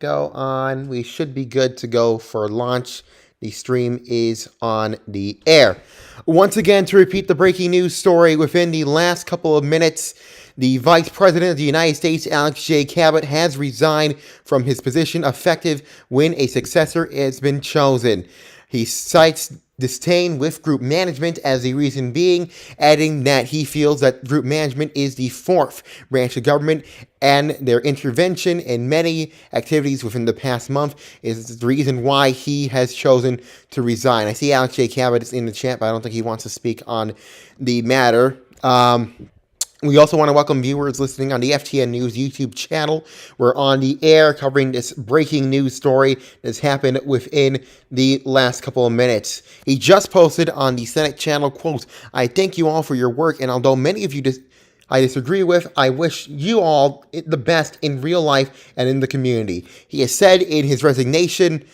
go on. We should be good to go for launch. The stream is on the air. Once again, to repeat the breaking news story, within the last couple of minutes, the Vice President of the United States, Alex J. Cabot, has resigned from his position effective when a successor has been chosen. He cites disdain with group management as the reason being, adding that he feels that group management is the fourth branch of government and their intervention in many activities within the past month is the reason why he has chosen to resign. I see Alex J. Cabot is in the chat, but I don't think he wants to speak on the matter. We also want to welcome viewers listening on the FTN News YouTube channel. We're on the air covering this breaking news story that's happened within the last couple of minutes. He just posted on the Senate channel, quote, "I thank you all for your work, and although many of you I disagree with, I wish you all the best in real life and in the community." He has said in his resignation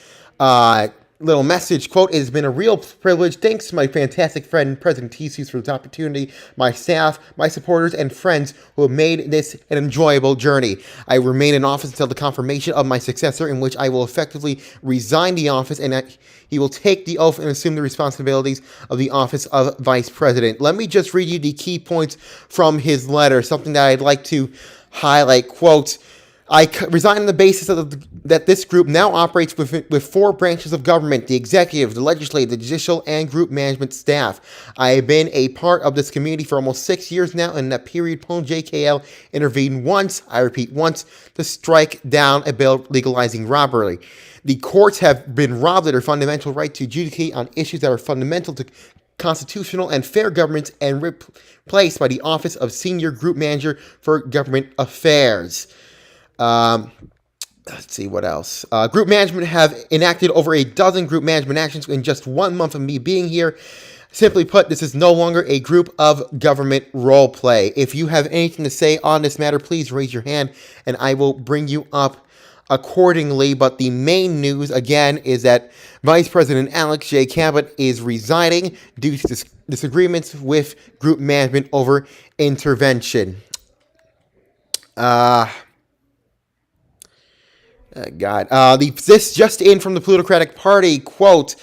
little message, quote, "It has been a real privilege. Thanks to my fantastic friend, President Tisius, for this opportunity, my staff, my supporters, and friends who have made this an enjoyable journey. I remain in office until the confirmation of my successor, in which I will effectively resign the office and he will take the oath and assume the responsibilities of the office of Vice President." Let me just read you the key points from his letter, something that I'd like to highlight, quote, "I resign on the basis that this group now operates with four branches of government: the executive, the legislative, the judicial, and group management staff. I have been a part of this community for almost 6 years now, and in that period, Pone JKL intervened once, I repeat once, to strike down a bill legalizing robbery. The courts have been robbed of their fundamental right to adjudicate on issues that are fundamental to constitutional and fair government and replaced by the office of Senior Group Manager for Government Affairs." Let's see what else. Group management have enacted over a dozen group management actions in just 1 month of me being here. Simply put, this is no longer a group of government role play. If you have anything to say on this matter, please raise your hand and I will bring you up accordingly. But the main news, again, is that Vice President Alex J. Cabot is resigning due to disagreements with group management over intervention. This just in from the Plutocratic Party, quote,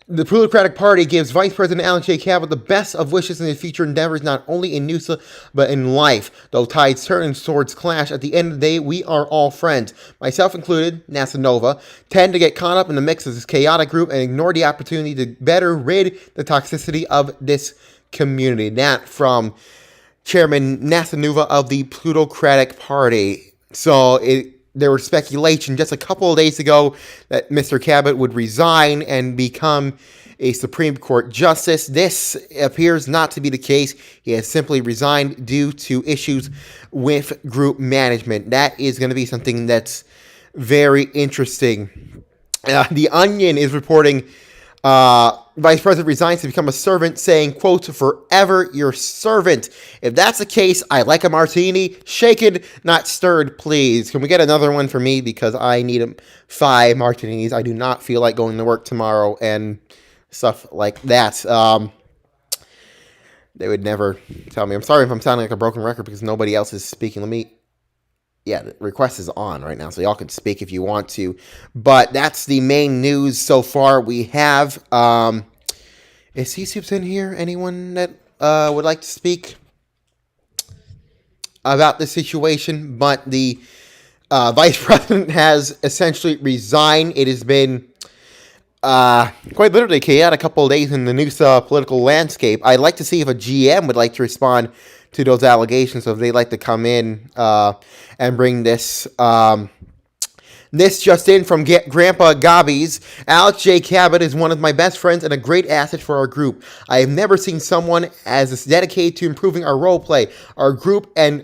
"The Plutocratic Party gives Vice President Alex J. Cabot the best of wishes in his future endeavors, not only in NUSA, but in life. Though tides turn and swords clash, at the end of the day, we are all friends. Myself included, NASA Nova, tend to get caught up in the mix of this chaotic group and ignore the opportunity to better rid the toxicity of this community." That from Chairman NASA Nova of the Plutocratic Party. So there was speculation just a couple of days ago that Mr. Cabot would resign and become a Supreme Court justice. This appears not to be the case. He has simply resigned due to issues with group management. That is going to be something that's very interesting. The Onion is reporting Vice President resigns to become a servant, saying, quote, "Forever your servant." If that's the case, I like a martini, shaken, not stirred, please. Can we get another one for me? Because I need 5 martinis. I do not feel like going to work tomorrow and stuff like that. They would never tell me. I'm sorry if I'm sounding like a broken record because nobody else is speaking. Yeah, the request is on right now, so y'all can speak if you want to. But that's the main news so far we have. Is C-Soups in here? Anyone that would like to speak about the situation? But the Vice President has essentially resigned. It has been quite literally chaotic a couple of days in the news political landscape. I'd like to see if a GM would like to respond to those allegations, so if they'd like to come in and bring this. This just in from Grandpa Gobbies. "Alex J. Cabot is one of my best friends and a great asset for our group. I have never seen someone as dedicated to improving our role play, our group, and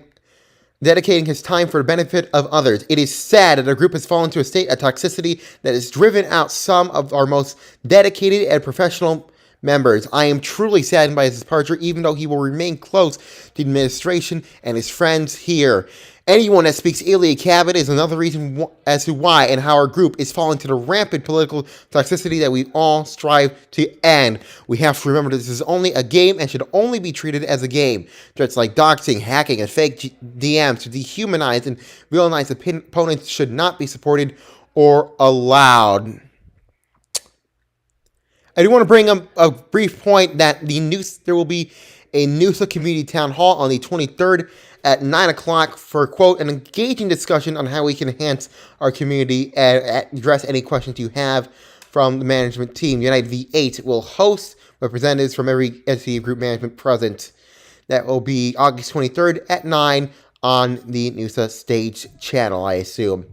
dedicating his time for the benefit of others. It is sad that our group has fallen to a state of toxicity that has driven out some of our most dedicated and professional members. I am truly saddened by his departure, even though he will remain close to the administration and his friends here." Anyone that speaks illy of Cabot is another reason as to why and how our group is falling to the rampant political toxicity that we all strive to end. We have to remember this is only a game and should only be treated as a game. Threats like doxing, hacking, and fake DMs to dehumanize and villainize opponents should not be supported or allowed. I do want to bring up a brief point that there will be a Noosa Community Town Hall on the 23rd at 9 o'clock for, quote, an engaging discussion on how we can enhance our community and address any questions you have from the management team. United V8 will host representatives from every entity group management present. That will be August 23rd at 9 on the Noosa Stage channel, I assume.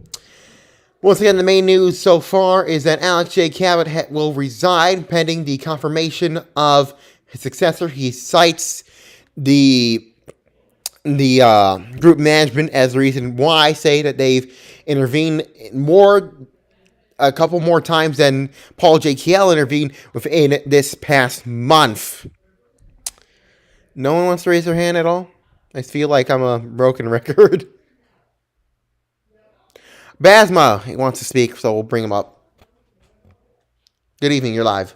Once again, the main news so far is that Alex J. Cabot will resign pending the confirmation of his successor. He cites the group management as the reason why, say that they've intervened a couple more times than Paul J. Kiel intervened within this past month. No one wants to raise their hand at all? I feel like I'm a broken record. Basma, he wants to speak, so we'll bring him up. Good evening, you're live.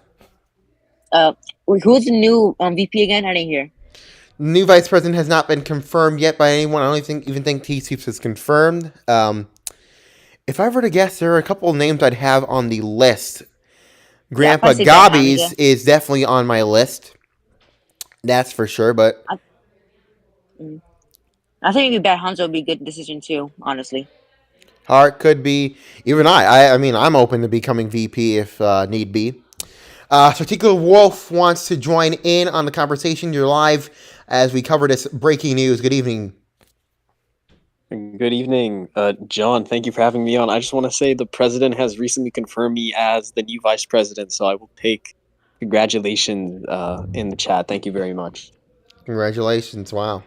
Who's the new VP again? I didn't hear. The new vice president has not been confirmed yet by anyone. I don't even think T-Soups is confirmed. If I were to guess, there are a couple of names I'd have on the list. Grandpa Gobbies is definitely on my list. That's for sure, but I think maybe Bad Hanzo would be a good decision too, honestly. Hart could be. Even I mean, I'm open to becoming VP if need be. Particular Wolf wants to join in on the conversation. You're live as we cover this breaking news. Good evening. Good evening, John. Thank you for having me on. I just want to say the president has recently confirmed me as the new vice president, so I will take congratulations in the chat. Thank you very much. Congratulations! Wow.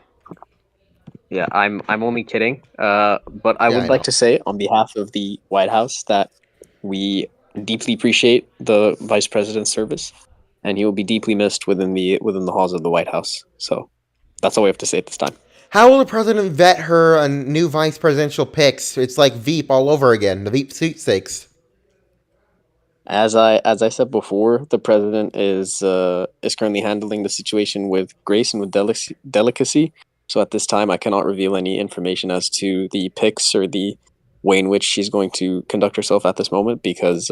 Yeah, I'm only kidding. But I would like to say on behalf of the White House that we deeply appreciate the vice president's service, and he will be deeply missed within the halls of the White House. So that's all we have to say at this time. How will the president vet her new vice presidential picks? It's like Veep all over again. The Veep sweepstakes. As I said before, the president is currently handling the situation with grace and with delicacy. So at this time, I cannot reveal any information as to the picks or the way in which she's going to conduct herself at this moment, because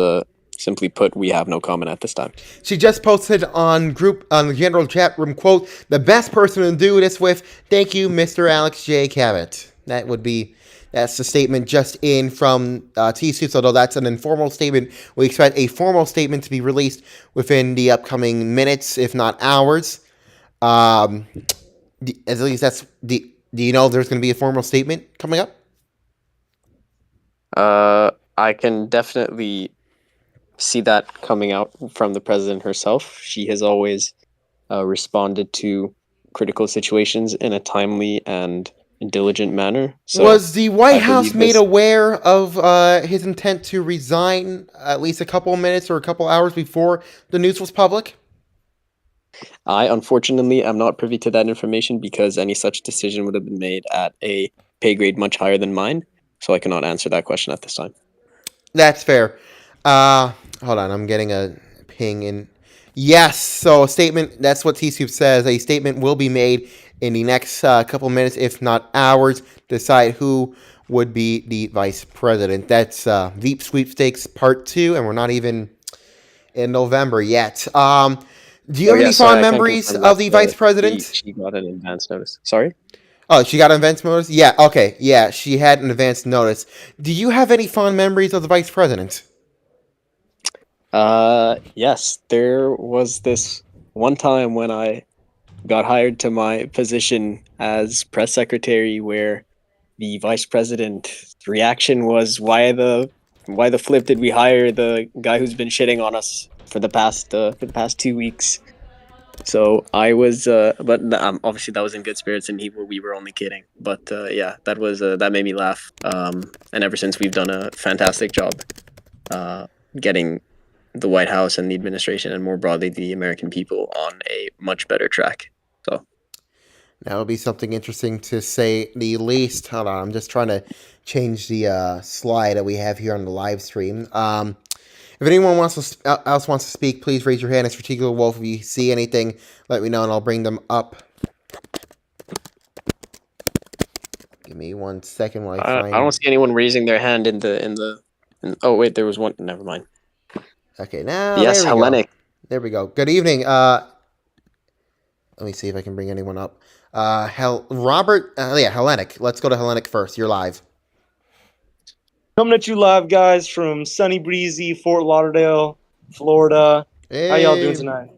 simply put, we have no comment at this time. She just posted on the general chat room, quote, "The best person to do this with, thank you, Mr. Alex J. Cabot." That's the statement just in from T-Suits, although that's an informal statement. We expect a formal statement to be released within the upcoming minutes, if not hours. At least that's do you know there's going to be a formal statement coming up? I can definitely see that coming out from the president herself. She has always responded to critical situations in a timely and diligent manner. So was the White House made aware of his intent to resign at least a couple minutes or a couple hours before the news was public? I unfortunately am not privy to that information, because any such decision would have been made at a pay grade much higher than mine. So I cannot answer that question at this time. That's fair. Hold on, I'm getting a ping in. Yes, so a statement, that's what T-Soup says. A statement will be made in the next couple minutes, if not hours, to decide who would be the vice president. That's Veep Sweepstakes Part 2, and we're not even in November yet. Do you have any fond memories of the vice president? She got an advance notice. Sorry? Oh, she got an advance notice? Yeah, okay. Yeah, she had an advance notice. Do you have any fond memories of the vice president? Yes. There was this one time when I got hired to my position as press secretary where the vice president's reaction was, why the flip did we hire the guy who's been shitting on us for the past 2 weeks? So I was, but obviously that was in good spirits, and we were only kidding. But yeah, that made me laugh. And ever since, we've done a fantastic job getting the White House and the administration, and more broadly the American people, on a much better track. So That would be something interesting to say the least. Hold on, I'm just trying to change the slide that we have here on the live stream. If anyone else wants to speak, please raise your hand. It's Strategical Wolf. If you see anything, let me know and I'll bring them up. Give me 1 second while I find. I don't see anyone raising their hand oh wait, there was one. Never mind. Okay, now Yes, there we Hellenic. go. There we go. Good evening. Let me see if I can bring anyone up. Robert. Hellenic. Let's go to Hellenic first. You're live. Coming at you live, guys, from sunny, breezy Fort Lauderdale, Florida. Hey, how y'all doing tonight?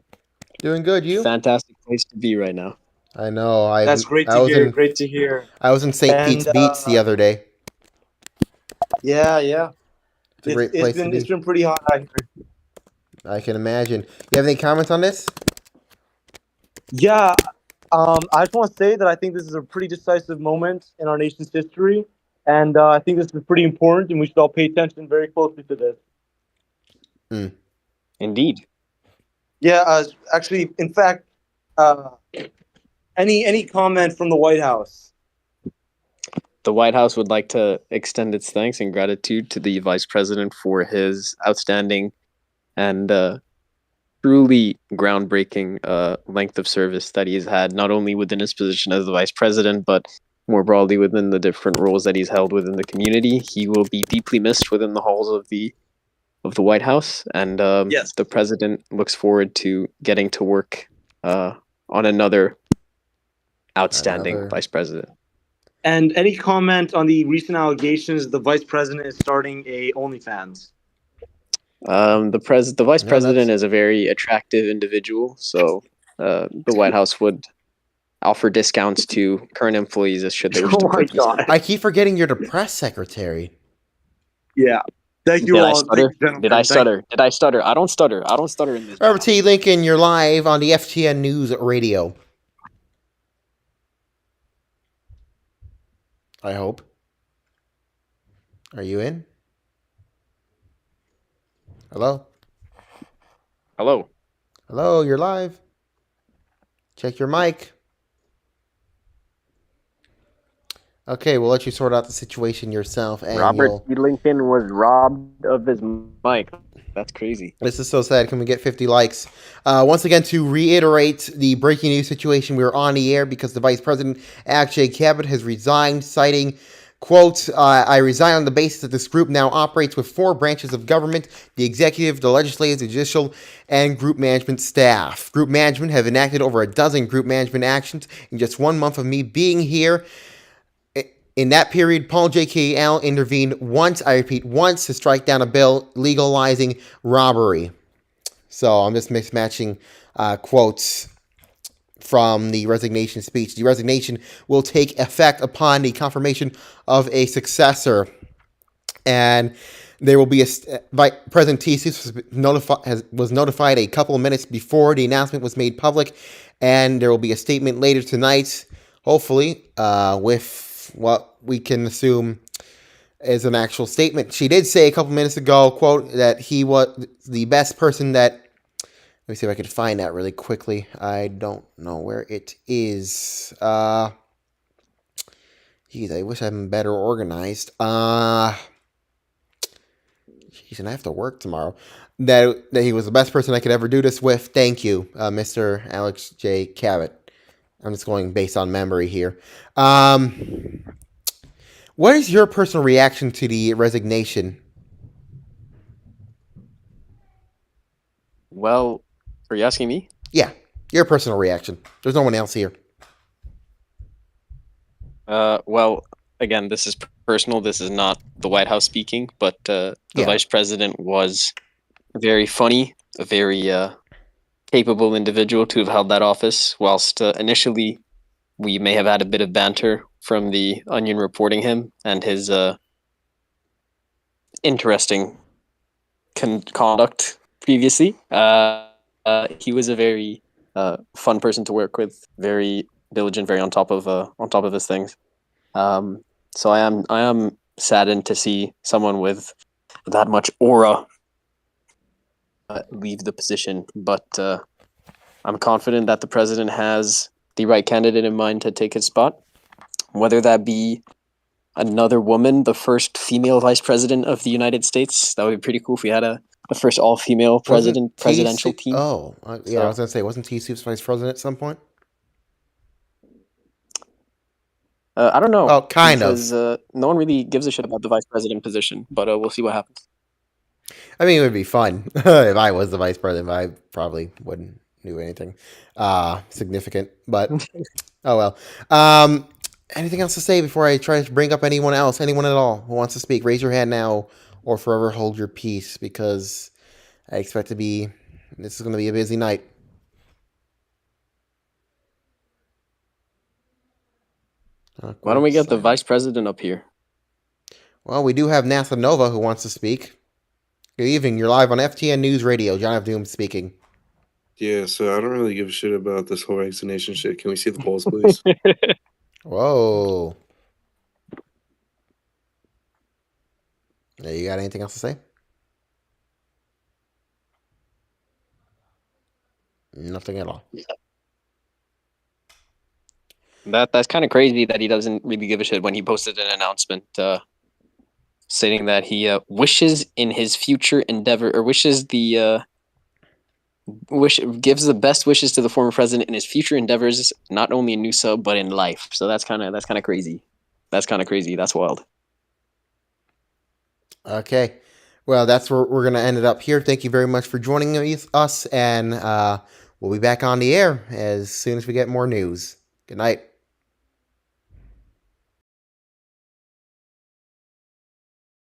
Doing good. You? Fantastic place to be right now. I know. That's great to hear. Great to hear. I was in St. Pete's Beach the other day. Yeah, yeah. It's a great place to be. It's been pretty hot out here. I can imagine. You have any comments on this? Yeah. I just want to say that I think this is a pretty decisive moment in our nation's history, and I think this is pretty important, and we should all pay attention very closely to this. Indeed. Yeah. Actually, in fact, any comment from the White House? The White House would like to extend its thanks and gratitude to the Vice President for his outstanding and truly groundbreaking length of service that he's had, not only within his position as the Vice President, but more broadly within the different roles that he's held within the community. He will be deeply missed within the halls of the White House, and Yes. The President looks forward to getting to work on another outstanding Vice President. And any comment on the recent allegations the Vice President is starting a OnlyFans? The Vice President is a very attractive individual, so the White House would offer discounts to current employees should they wish to purchase. God. I keep forgetting you're the press secretary. Yeah. Thank you Did all. I stutter? Did I stutter? Did I stutter? I don't stutter. I don't stutter in this. Robert T. Lincoln, you're live on the FTN News Radio. I hope. Are you in? Hello? Hello. Hello, you're live. Check your mic. Okay, we'll let you sort out the situation yourself. And Robert T. Lincoln was robbed of his mic. That's crazy. This is so sad. Can we get 50 likes? Once again, to reiterate the breaking news situation, we were on the air because the Vice President, Alex J. Cabot, has resigned, citing, quote, I resign on the basis that this group now operates with 4 branches of government: the executive, the legislative, the judicial, and group management staff. Group management have enacted over a dozen group management actions in just 1 month of me being here. In that period, Paul J.K. Allen intervened once, I repeat, once, to strike down a bill legalizing robbery. So I'm just mismatching quotes from the resignation speech. The resignation will take effect upon the confirmation of a successor. And there will be President T.C. was notified a couple of minutes before the announcement was made public. And there will be a statement later tonight, hopefully, with what we can assume is an actual statement. She did say a couple minutes ago, quote, that he was the best person that... Let me see if I could find that really quickly. I don't know where it is. Geez, I wish I'm better organized. Geez, and I have to work tomorrow. That he was the best person I could ever do this with. Thank you, Mr. Alex J. Cabot. I'm just going based on memory here. What is your personal reaction to the resignation? Well, are you asking me? Yeah, your personal reaction. There's no one else here. Well, again, this is personal. This is not the White House speaking, but the Vice President was very funny, a very capable individual to have held that office, whilst initially we may have had a bit of banter from the Onion reporting him and his interesting conduct previously. He was a very fun person to work with, very diligent, very on top of his things. So I am saddened to see someone with that much aura leave the position, but I'm confident that the president has the right candidate in mind to take his spot. Whether that be another woman, the first female vice president of the United States. That would be pretty cool if we had the first all-female presidential team. Oh, yeah, I was gonna say, wasn't T Soup's vice president at some point? I don't know. Oh, kind because, of. no one really gives a shit about the vice president position, but we'll see what happens. I mean, it would be fun if I was the vice president, but I probably wouldn't do anything significant. But oh well. Anything else to say before I try to bring up anyone else? Anyone at all who wants to speak? Raise your hand now, or forever hold your peace, because I expect to be. This is going to be a busy night. Why don't we get the vice president up here? Well, we do have NASA Nova who wants to speak. Good evening. You're live on FTN News Radio. John F. Doom speaking. Yeah, so I don't really give a shit about this whole vaccination shit. Can we see the polls, please? Whoa. You got anything else to say? Nothing at all. That's kind of crazy that he doesn't really give a shit when he posted an announcement stating that he wishes in his future endeavor, or gives the best wishes to the former president in his future endeavors, not only in new sub but in life. So that's kind of crazy. That's kind of crazy. That's wild. Okay. Well, that's where we're going to end it up here. Thank you very much for joining us, and we'll be back on the air as soon as we get more news. Good night.